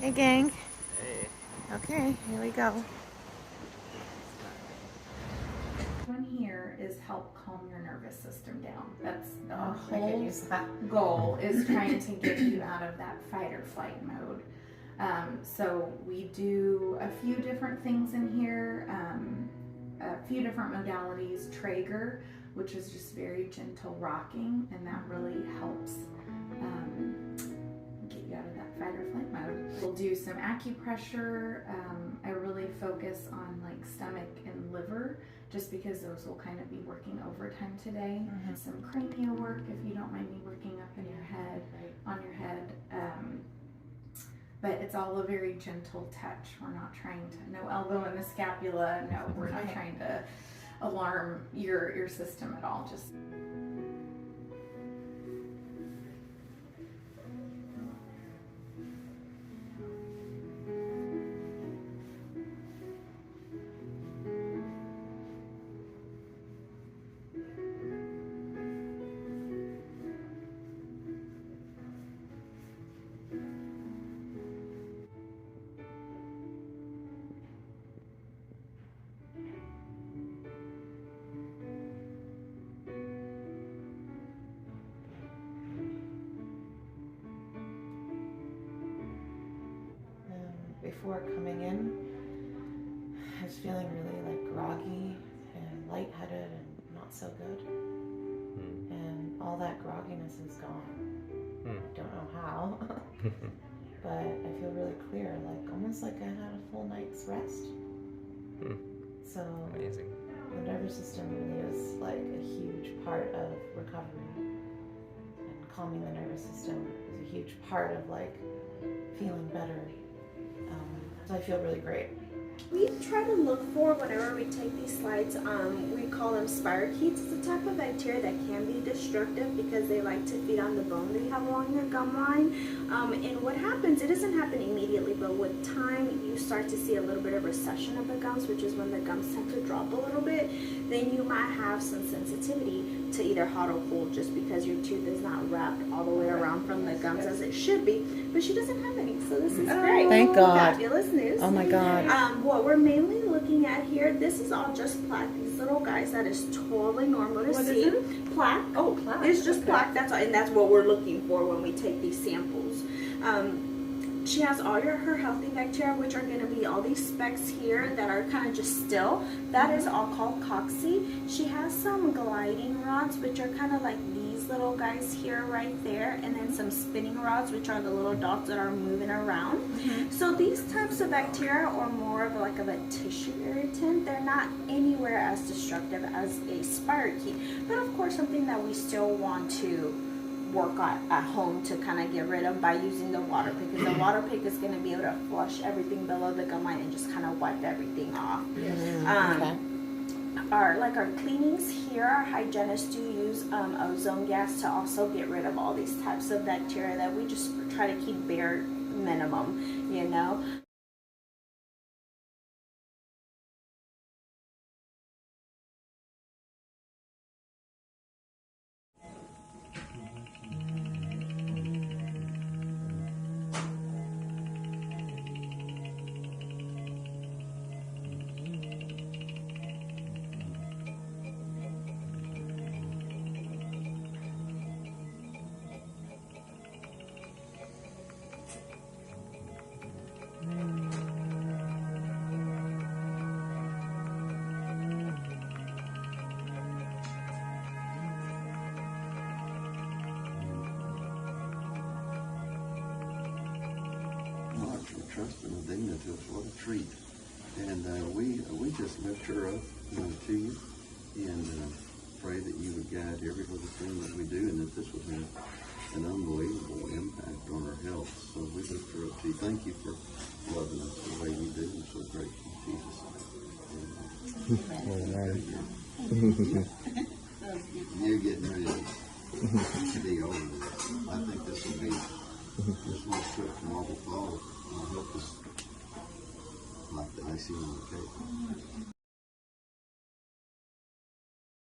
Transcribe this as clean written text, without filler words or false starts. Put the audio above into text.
Hey gang. Hey. Okay, here we go. One here is help calm your nervous system down. That's our I could whole use that. goal, is trying to get you out of that fight or flight mode. So we do a few different things in here, a few different modalities. Traeger, which is just very gentle rocking, and that really helps get you out of that fight or flight mode. We'll do some acupressure. I really focus on like stomach and liver, just because those will kind of be working overtime today. Some cranial work, if you don't mind me working up in your head, on your head. But it's all a very gentle touch. We're not trying to, no elbow in the scapula. No, we're not trying to alarm your system at all. Just Before coming in, I was feeling really like groggy and lightheaded and not so good. And all that grogginess is gone. I don't know how, but I feel really clear, like almost like I had a full night's rest. So Amazing. the nervous system really is like a huge part of recovery, and calming the nervous system is a huge part of like feeling better. So I feel really great. We try to look for, whenever we take these slides, we call them spirochetes. It's a type of bacteria that can be destructive because they like to feed on the bone they have along your gum line. And what happens, it doesn't happen immediately, but with time you start to see a little bit of recession of the gums, which is when the gums tend to drop a little bit. Then you might have some sensitivity to either hot or cold, just because your tooth is not wrapped all the way around from the gums as it should be. But she doesn't have any, so this is great. Thank God. Fabulous news. Oh my God. What we're mainly looking at here, this is all just plaque. These little guys, that is totally normal to see. Plaque. oh, plaque. It's just plaque. That's all, and that's what we're looking for when we take these samples. She has all her healthy bacteria, which are going to be all these specks here that are kind of just still. That is all called cocci. She has some gliding rods, which are kind of like these little guys here right there, and then some spinning rods, which are the little dots that are moving around. So these types of bacteria are more of like a tissue irritant. They're not anywhere as destructive as a spirochete, but of course something that we still want to work on at home to kind of get rid of by using the water pick, because the water pick is going to be able to flush everything below the gum line and just kind of wipe everything off. Okay. Our cleanings here, our hygienists do use ozone gas to also get rid of all these types of bacteria that we just try to keep bare minimum, you know. Trust and Adina to us. What a treat. And we just lift her up to you and pray that you would guide every little thing that we do, and that this would have an unbelievable impact on her health. So we lift her up to you. Thank you for loving us the way you do. I'm so grateful, Jesus. You're getting ready to be over this. I think this will be this little trip to Marble Falls. I hope it's like the icing on the cake.